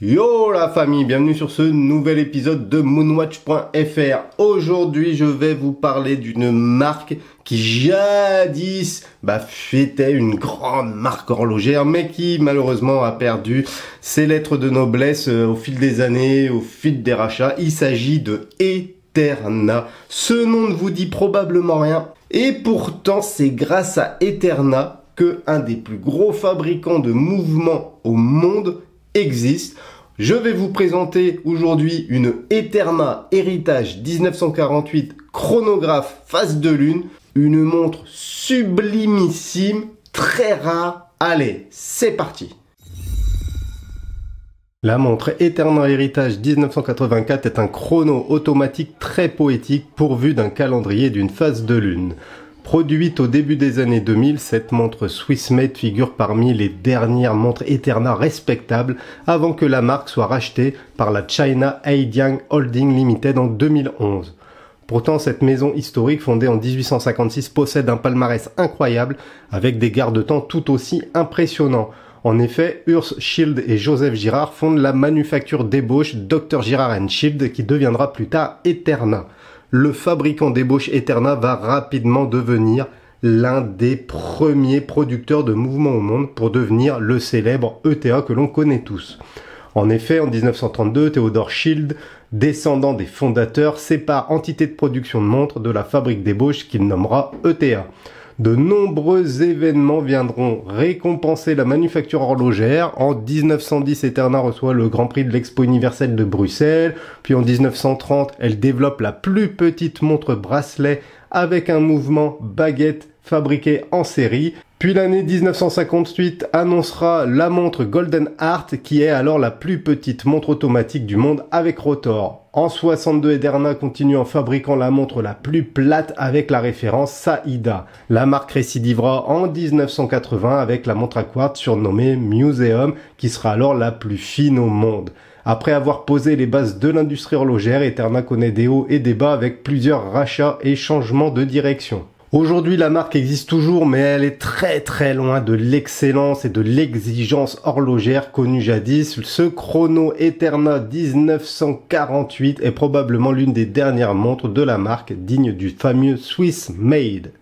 Yo la famille, bienvenue sur ce nouvel épisode de Moonwatch.fr. Aujourd'hui je vais vous parler d'une marque qui jadis fêtait une grande marque horlogère mais qui malheureusement a perdu ses lettres de noblesse au fil des années, au fil des rachats. Il s'agit de Eterna. Ce nom ne vous dit probablement rien et pourtant c'est grâce à Eterna que un des plus gros fabricants de mouvements au monde existe. Je vais vous présenter aujourd'hui une Eterna Héritage 1948 chronographe face de lune, une montre sublimissime, très rare. Allez, c'est parti. La montre Eterna Héritage 1984 est un chrono automatique très poétique pourvu d'un calendrier d'une phase de lune. Produite au début des années 2000, cette montre Swiss-made figure parmi les dernières montres Eterna respectables avant que la marque soit rachetée par la China Haidian Holding Limited en 2011. Pourtant, cette maison historique fondée en 1856 possède un palmarès incroyable avec des garde-temps tout aussi impressionnants. En effet, Urs Schild et Joseph Girard fondent la manufacture d'ébauche Dr Girard & Schild qui deviendra plus tard Eterna. Le fabricant d'ébauche Eterna va rapidement devenir l'un des premiers producteurs de mouvements au monde pour devenir le célèbre ETA que l'on connaît tous. En effet, en 1932, Theodor Schild, descendant des fondateurs, sépare entité de production de montres de la fabrique d'ébauche qu'il nommera ETA. De nombreux événements viendront récompenser la manufacture horlogère. En 1910, Eterna reçoit le Grand Prix de l'Expo universelle de Bruxelles. Puis en 1930, elle développe la plus petite montre bracelet avec un mouvement baguette fabriqué en série. Puis l'année 1958 annoncera la montre Golden Heart qui est alors la plus petite montre automatique du monde avec rotor. En 62, Eterna continue en fabriquant la montre la plus plate avec la référence Saïda. La marque récidivera en 1980 avec la montre à quartz surnommée Museum qui sera alors la plus fine au monde. Après avoir posé les bases de l'industrie horlogère, Eterna connaît des hauts et des bas avec plusieurs rachats et changements de direction. Aujourd'hui, la marque existe toujours, mais elle est très loin de l'excellence et de l'exigence horlogère connue jadis. Ce chrono Eterna 1948 est probablement l'une des dernières montres de la marque digne du fameux Swiss Made.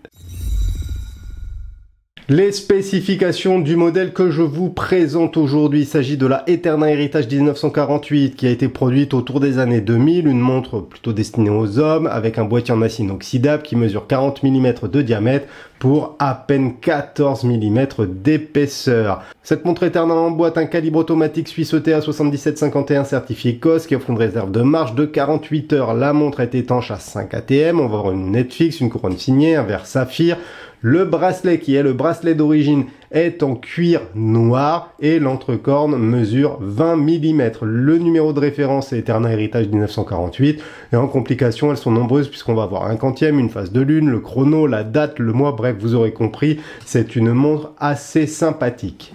Les spécifications du modèle que je vous présente aujourd'hui, il s'agit de la Eterna Héritage 1948 qui a été produite autour des années 2000, une montre plutôt destinée aux hommes avec un boîtier en acier inoxydable qui mesure 40 mm de diamètre pour à peine 14 mm d'épaisseur. Cette montre Eterna emboîte un calibre automatique suisse ETA 7751 certifié COS qui offre une réserve de marche de 48 heures. La montre est étanche à 5 ATM, on va avoir une lunette fixe, une couronne signée, un verre saphir. Le bracelet, qui est le bracelet d'origine, est en cuir noir et l'entrecorne mesure 20 mm. Le numéro de référence est Eterna Héritage 1948 et en complications, elles sont nombreuses puisqu'on va avoir un quantième, une phase de lune, le chrono, la date, le mois, bref, vous aurez compris, c'est une montre assez sympathique.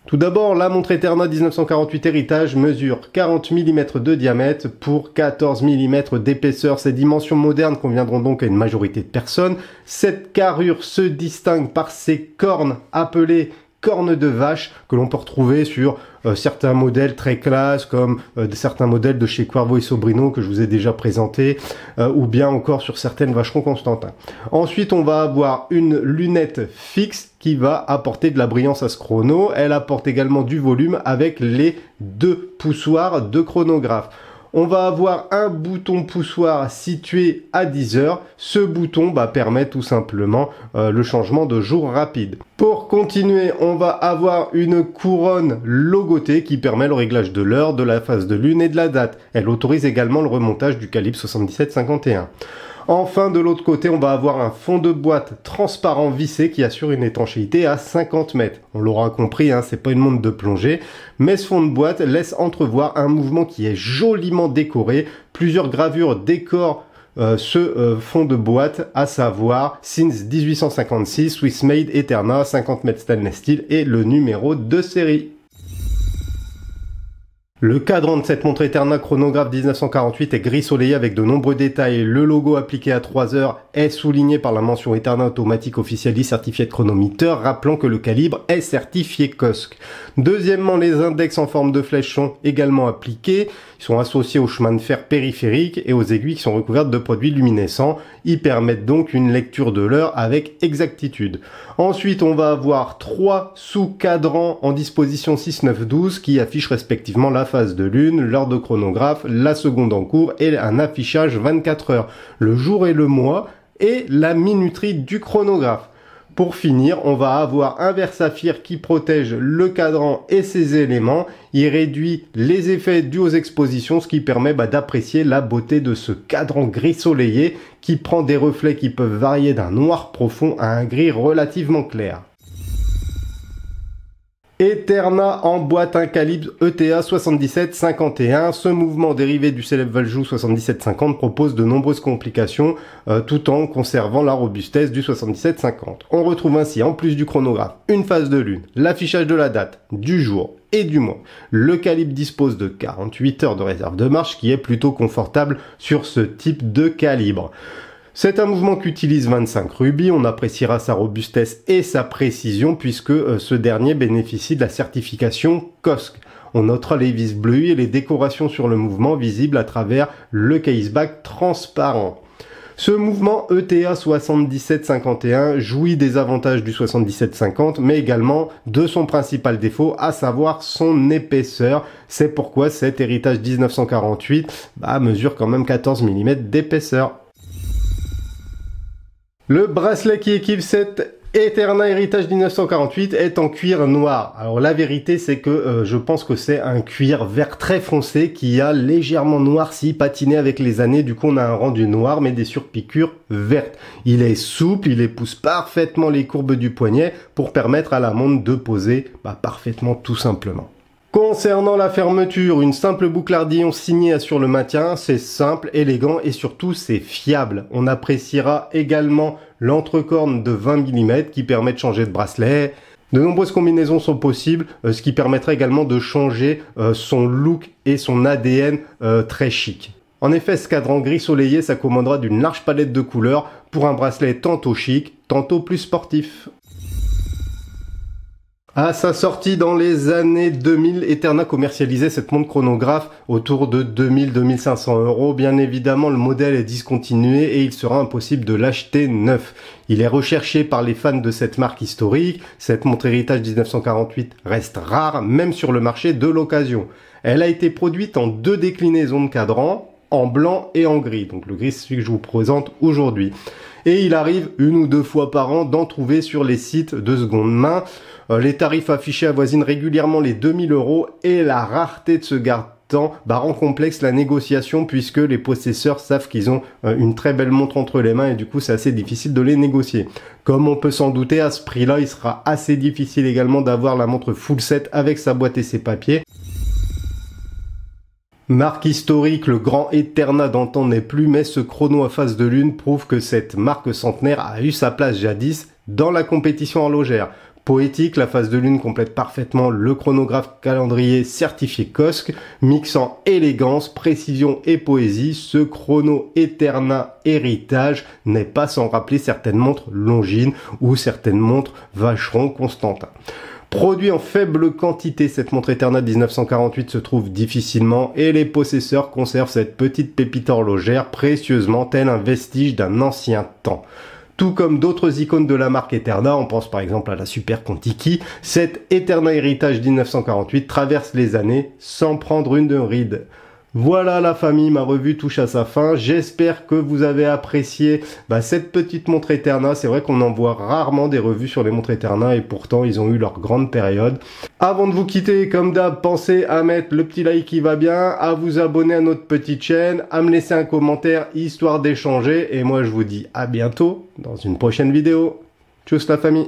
Tout d'abord, la montre Eterna 1948 Héritage mesure 40 mm de diamètre pour 14 mm d'épaisseur. Ces dimensions modernes conviendront donc à une majorité de personnes. Cette carrure se distingue par ses cornes appelées cornes de vache que l'on peut retrouver sur certains modèles très classe comme certains modèles de chez Cuervo et Sobrino que je vous ai déjà présenté ou bien encore sur certaines Vacheron Constantin. Ensuite, on va avoir une lunette fixe qui va apporter de la brillance à ce chrono. Elle apporte également du volume avec les deux poussoirs de chronographe. On va avoir un bouton poussoir situé à 10 heures. Ce bouton permet tout simplement le changement de jour rapide. Pour continuer, on va avoir une couronne logotée qui permet le réglage de l'heure, de la phase de lune et de la date. Elle autorise également le remontage du calibre 7751. Enfin, de l'autre côté, on va avoir un fond de boîte transparent vissé qui assure une étanchéité à 50 mètres. On l'aura compris, c'est pas une montre de plongée, mais ce fond de boîte laisse entrevoir un mouvement qui est joliment décoré. Plusieurs gravures décorent ce fond de boîte, à savoir Since 1856, Swiss Made Eterna, 50 mètres stainless steel et le numéro de série. Le cadran de cette montre Eterna chronographe 1948 est gris soleillé avec de nombreux détails. Le logo appliqué à 3 heures est souligné par la mention Eterna automatique officially certified chronometer, rappelant que le calibre est certifié COSC. Deuxièmement, les index en forme de flèche sont également appliqués. Ils sont associés au chemin de fer périphérique et aux aiguilles qui sont recouvertes de produits luminescents. Ils permettent donc une lecture de l'heure avec exactitude. Ensuite, on va avoir 3 sous-cadrans en disposition 6, 9, 12 qui affichent respectivement la phase de lune, l'heure de chronographe, la seconde en cours et un affichage 24 heures, le jour et le mois et la minuterie du chronographe. Pour finir, on va avoir un verre saphir qui protège le cadran et ses éléments. Il réduit les effets dus aux expositions, ce qui permet d'apprécier la beauté de ce cadran gris soleillé qui prend des reflets qui peuvent varier d'un noir profond à un gris relativement clair. Eterna emboîte un calibre ETA 7751. Ce mouvement dérivé du célèbre Valjoux 7750 propose de nombreuses complications tout en conservant la robustesse du 7750. On retrouve ainsi, en plus du chronographe, une phase de lune, l'affichage de la date, du jour et du mois. Le calibre dispose de 48 heures de réserve de marche qui est plutôt confortable sur ce type de calibre. C'est un mouvement qui utilise 25 rubis, on appréciera sa robustesse et sa précision puisque ce dernier bénéficie de la certification COSC. On notera les vis bleues et les décorations sur le mouvement visibles à travers le caseback transparent. Ce mouvement ETA 7751 jouit des avantages du 7750 mais également de son principal défaut, à savoir son épaisseur. C'est pourquoi cet héritage 1948 mesure quand même 14 mm d'épaisseur. Le bracelet qui équipe cette Eterna Héritage 1948 est en cuir noir. Alors la vérité c'est que je pense que c'est un cuir vert très foncé qui a légèrement noirci, patiné avec les années. Du coup on a un rendu noir mais des surpiqûres vertes. Il est souple, il épouse parfaitement les courbes du poignet pour permettre à la montre de poser parfaitement tout simplement. Concernant la fermeture, une simple boucle ardillon signée assure le maintien, c'est simple, élégant et surtout c'est fiable. On appréciera également l'entrecorne de 20 mm qui permet de changer de bracelet. De nombreuses combinaisons sont possibles, ce qui permettrait également de changer son look et son ADN très chic. En effet, ce cadran gris soleillé s'accommodera d'une large palette de couleurs pour un bracelet tantôt chic, tantôt plus sportif. À sa sortie dans les années 2000, Eterna commercialisait cette montre chronographe autour de 2000-2500 €. Bien évidemment, le modèle est discontinué et il sera impossible de l'acheter neuf. Il est recherché par les fans de cette marque historique. Cette montre héritage 1948 reste rare, même sur le marché de l'occasion. Elle a été produite en 2 déclinaisons de cadran, en blanc et en gris. Donc le gris, c'est celui que je vous présente aujourd'hui. Et il arrive 1 ou 2 fois par an d'en trouver sur les sites de seconde main. Les tarifs affichés avoisinent régulièrement les 2000 € et la rareté de ce garde-temps rend complexe la négociation puisque les possesseurs savent qu'ils ont une très belle montre entre les mains et du coup c'est assez difficile de les négocier. Comme on peut s'en douter, à ce prix-là, il sera assez difficile également d'avoir la montre full set avec sa boîte et ses papiers. Marque historique, le grand Eterna d'antan n'est plus, mais ce chrono à phase de lune prouve que cette marque centenaire a eu sa place jadis dans la compétition horlogère. Poétique, la phase de lune complète parfaitement le chronographe calendrier certifié COSC, mixant élégance, précision et poésie. Ce chrono Eterna héritage n'est pas sans rappeler certaines montres Longines ou certaines montres Vacheron Constantin. Produit en faible quantité, cette montre Eterna 1948 se trouve difficilement et les possesseurs conservent cette petite pépite horlogère précieusement tel un vestige d'un ancien temps. Tout comme d'autres icônes de la marque Eterna, on pense par exemple à la Super Contiki, cette Eterna Héritage 1948 traverse les années sans prendre une ride. Voilà la famille, ma revue touche à sa fin. J'espère que vous avez apprécié cette petite montre Eterna. C'est vrai qu'on en voit rarement des revues sur les montres Eterna et pourtant ils ont eu leur grande période. Avant de vous quitter, comme d'hab, pensez à mettre le petit like qui va bien, à vous abonner à notre petite chaîne, à me laisser un commentaire histoire d'échanger. Et moi je vous dis à bientôt dans une prochaine vidéo. Tchuss la famille.